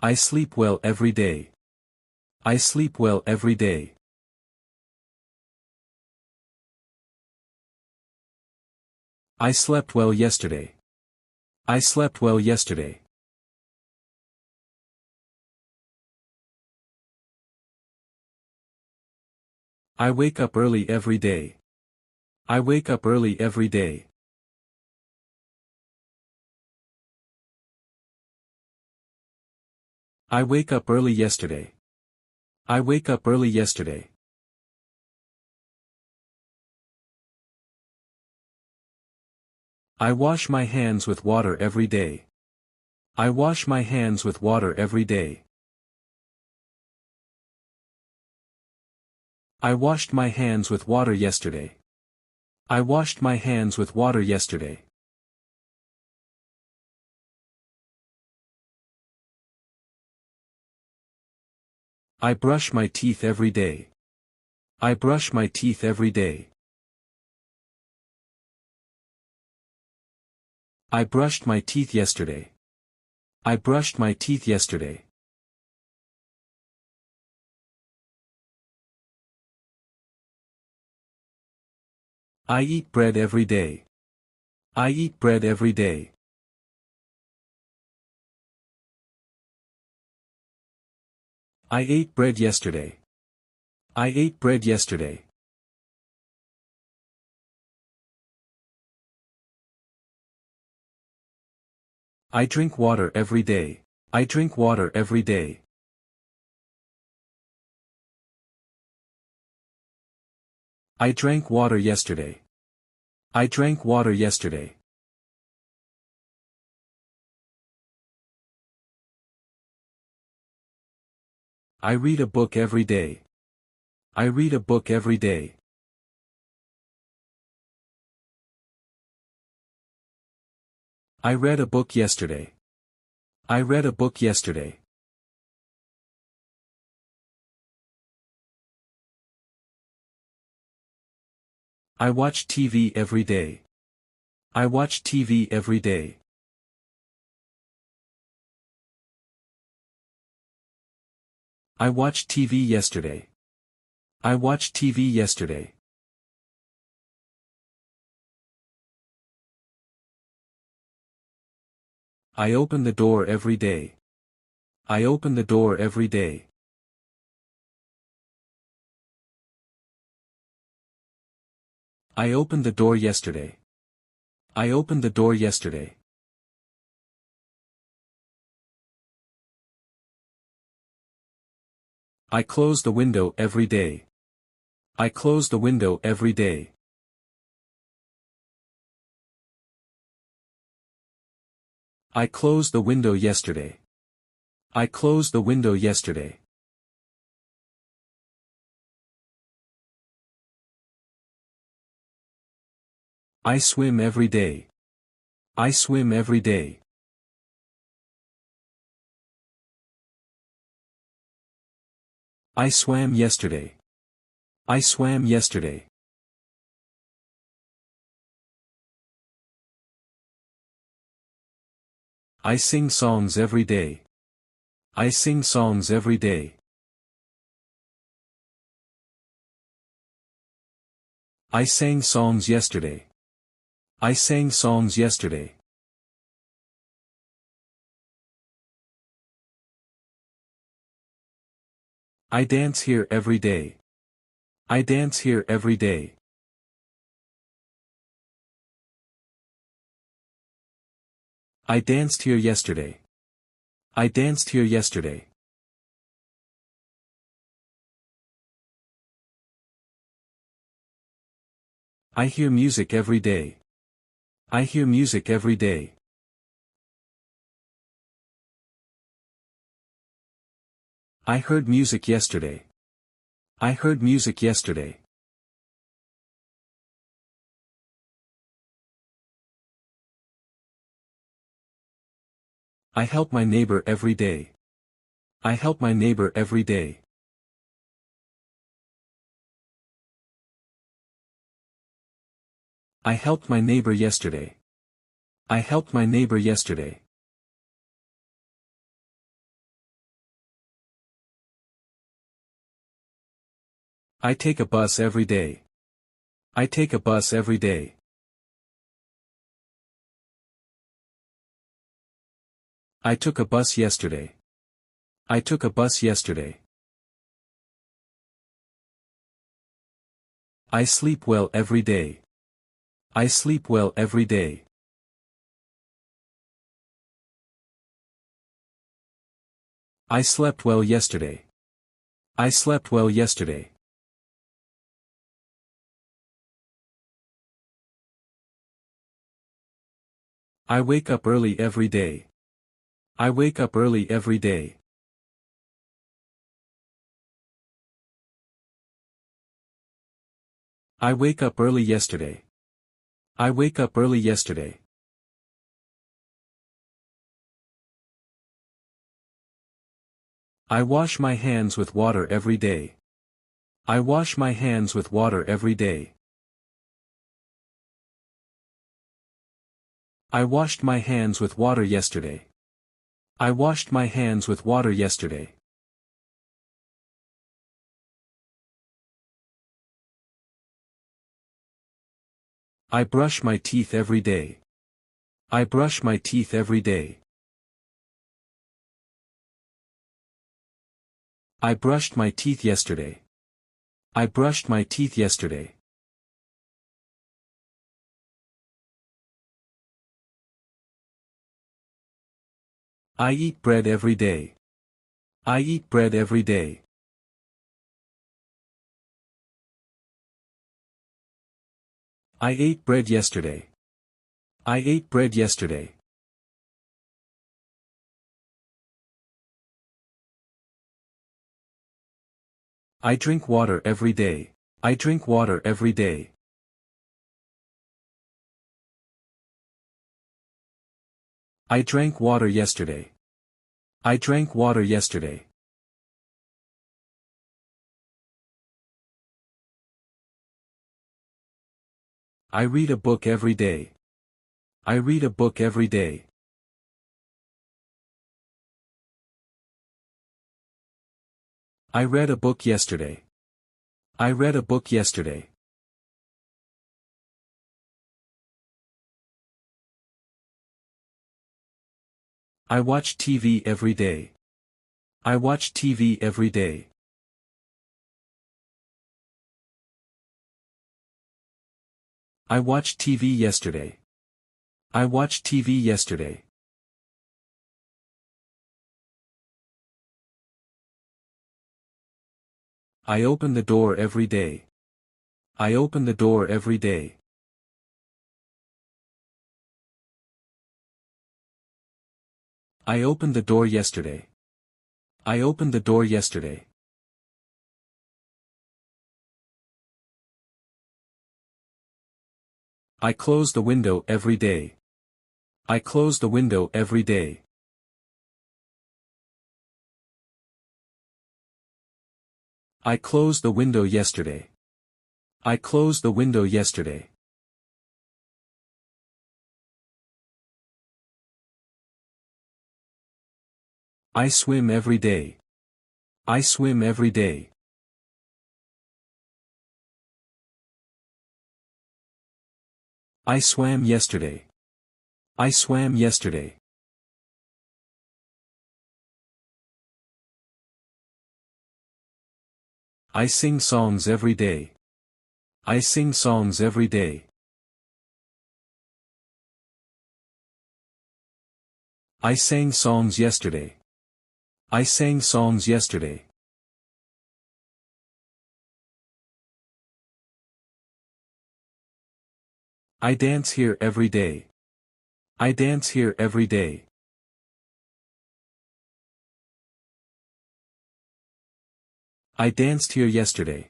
I sleep well every day. I sleep well every day. I slept well yesterday. I slept well yesterday. I wake up early every day. I wake up early every day. I wake up early yesterday. I wake up early yesterday. I wash my hands with water every day. I wash my hands with water every day. I washed my hands with water yesterday. I washed my hands with water yesterday. I brush my teeth every day. I brush my teeth every day. I brushed my teeth yesterday. I brushed my teeth yesterday. I eat bread every day. I eat bread every day. I ate bread yesterday. I ate bread yesterday. I drink water every day. I drink water every day. I drank water yesterday. I drank water yesterday. I read a book every day. I read a book every day. I read a book yesterday. I read a book yesterday. I watch TV every day. I watch TV every day. I watched TV yesterday. I watched TV yesterday. I open the door every day. I open the door every day. I opened the door yesterday. I opened the door yesterday. I close the window every day. I close the window every day. I closed the window yesterday. I closed the window yesterday. I swim every day. I swim every day. I swam yesterday. I swam yesterday. I sing songs every day. I sing songs every day. I sang songs yesterday. I sang songs yesterday. I dance here every day. I dance here every day. I danced here yesterday. I danced here yesterday. I hear music every day. I hear music every day. I heard music yesterday. I heard music yesterday. I help my neighbor every day. I help my neighbor every day. I helped my neighbor yesterday. I helped my neighbor yesterday. I take a bus every day. I take a bus every day. I took a bus yesterday. I took a bus yesterday. I sleep well every day. I sleep well every day. I slept well yesterday. I slept well yesterday. I wake up early every day. I wake up early every day. I wake up early yesterday. I wake up early yesterday. I wash my hands with water every day. I wash my hands with water every day. I washed my hands with water yesterday. I washed my hands with water yesterday. I brush my teeth every day. I brush my teeth every day. I brushed my teeth yesterday. I brushed my teeth yesterday. I eat bread every day. I eat bread every day. I ate bread yesterday. I ate bread yesterday. I drink water every day. I drink water every day. I drank water yesterday. I drank water yesterday. I read a book every day. I read a book every day. I read a book yesterday. I read a book yesterday. I watch TV every day. I watch TV every day. I watched TV yesterday. I watched TV yesterday. I open the door every day. I open the door every day. I opened the door yesterday. I opened the door yesterday. I close the window every day. I close the window every day. I closed the window yesterday. I closed the window yesterday. I swim every day. I swim every day. I swam yesterday. I swam yesterday. I sing songs every day. I sing songs every day. I sang songs yesterday. I sang songs yesterday. I dance here every day. I dance here every day. I danced here yesterday.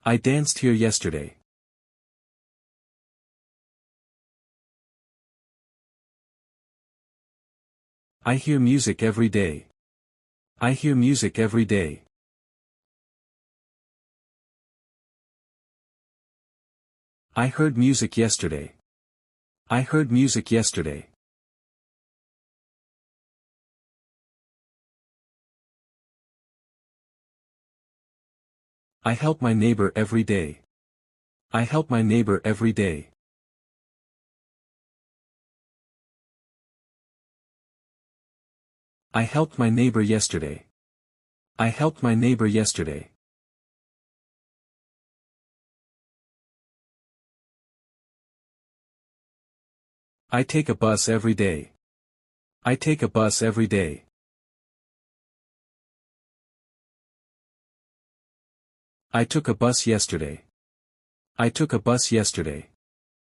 I danced here yesterday. I hear music every day. I hear music every day. I heard music yesterday. I heard music yesterday. I help my neighbor every day. I help my neighbor every day. I helped my neighbor yesterday. I helped my neighbor yesterday. I take a bus every day. I take a bus every day. I took a bus yesterday. I took a bus yesterday.